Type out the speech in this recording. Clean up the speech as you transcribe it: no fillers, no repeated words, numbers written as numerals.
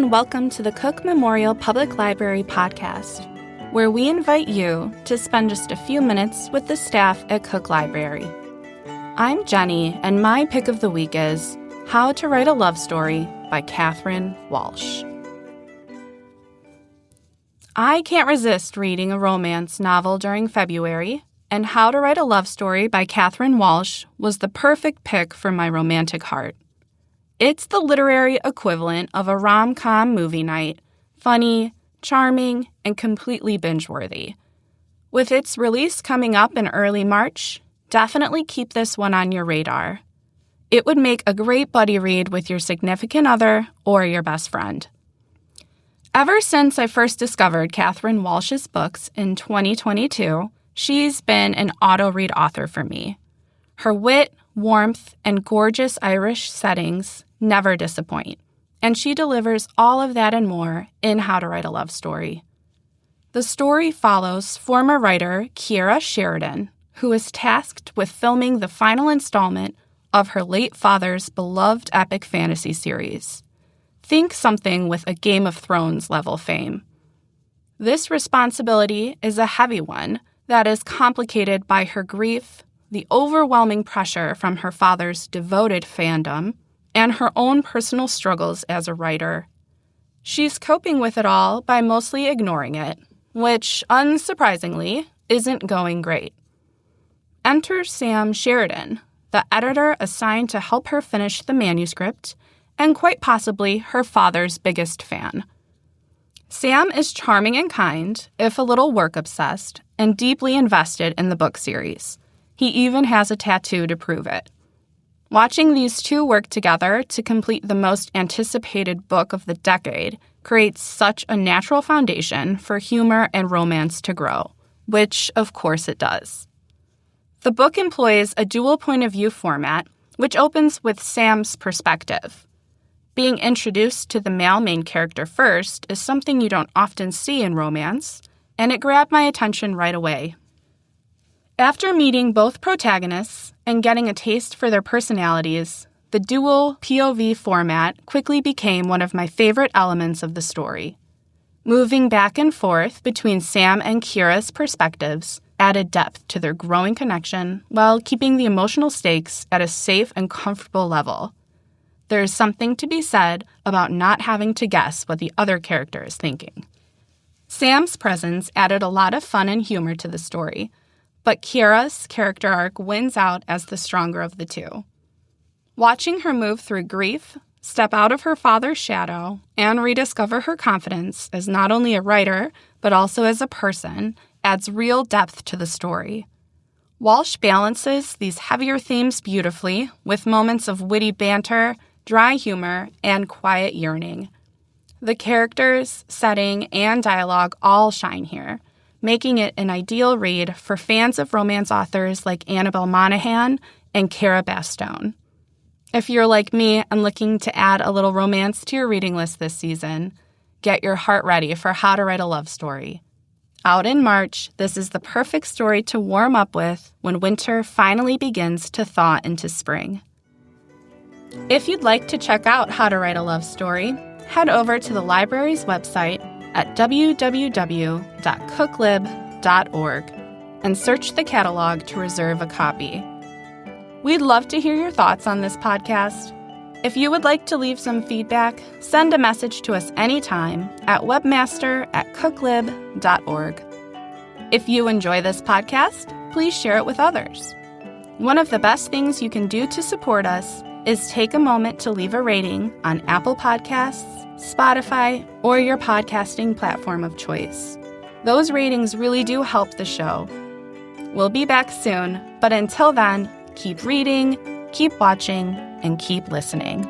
and welcome to the Cook Memorial Public Library podcast, where we invite you to spend just a few minutes with the staff at Cook Library. I'm Jenny, and my pick of the week is How to Write a Love Story by Catherine Walsh. I can't resist reading a romance novel during February, and How to Write a Love Story by Catherine Walsh was the perfect pick for my romantic heart. It's the literary equivalent of a rom-com movie night, funny, charming, and completely binge-worthy. With its release coming up in early March, definitely keep this one on your radar. It would make a great buddy read with your significant other or your best friend. Ever since I first discovered Catherine Walsh's books in 2022, she's been an auto-read author for me. Her wit, warmth, and gorgeous Irish settings never disappoint, and she delivers all of that and more in How to Write a Love Story. The story follows former writer Ciara Sheridan, who is tasked with filming the final installment of her late father's beloved epic fantasy series. Think something with a Game of Thrones level fame. This responsibility is a heavy one that is complicated by her grief, the overwhelming pressure from her father's devoted fandom, and her own personal struggles as a writer. She's coping with it all by mostly ignoring it, which, unsurprisingly, isn't going great. Enter Sam Sheridan, the editor assigned to help her finish the manuscript, and quite possibly her father's biggest fan. Sam is charming and kind, if a little work-obsessed, and deeply invested in the book series. He even has a tattoo to prove it. Watching these two work together to complete the most anticipated book of the decade creates such a natural foundation for humor and romance to grow, which, of course, it does. The book employs a dual point of view format, which opens with Sam's perspective. Being introduced to the male main character first is something you don't often see in romance, and it grabbed my attention right away. After meeting both protagonists and getting a taste for their personalities, the dual POV format quickly became one of my favorite elements of the story. Moving back and forth between Sam and Ciara's perspectives added depth to their growing connection while keeping the emotional stakes at a safe and comfortable level. There is something to be said about not having to guess what the other character is thinking. Sam's presence added a lot of fun and humor to the story, but Ciara's character arc wins out as the stronger of the two. Watching her move through grief, step out of her father's shadow, and rediscover her confidence as not only a writer, but also as a person, adds real depth to the story. Walsh balances these heavier themes beautifully with moments of witty banter, dry humor, and quiet yearning. The characters, setting, and dialogue all shine here, making it an ideal read for fans of romance authors like Annabelle Monaghan and Cara Bastone. If you're like me and looking to add a little romance to your reading list this season, get your heart ready for How to Write a Love Story. Out in March, this is the perfect story to warm up with when winter finally begins to thaw into spring. If you'd like to check out How to Write a Love Story, head over to the library's website at www.cooklib.org and search the catalog to reserve a copy. We'd love to hear your thoughts on this podcast. If you would like to leave some feedback, send a message to us anytime at webmaster@cooklib.org. If you enjoy this podcast, please share it with others. One of the best things you can do to support us is take a moment to leave a rating on Apple Podcasts, Spotify, or your podcasting platform of choice. Those ratings really do help the show. We'll be back soon, but until then, keep reading, keep watching, and keep listening.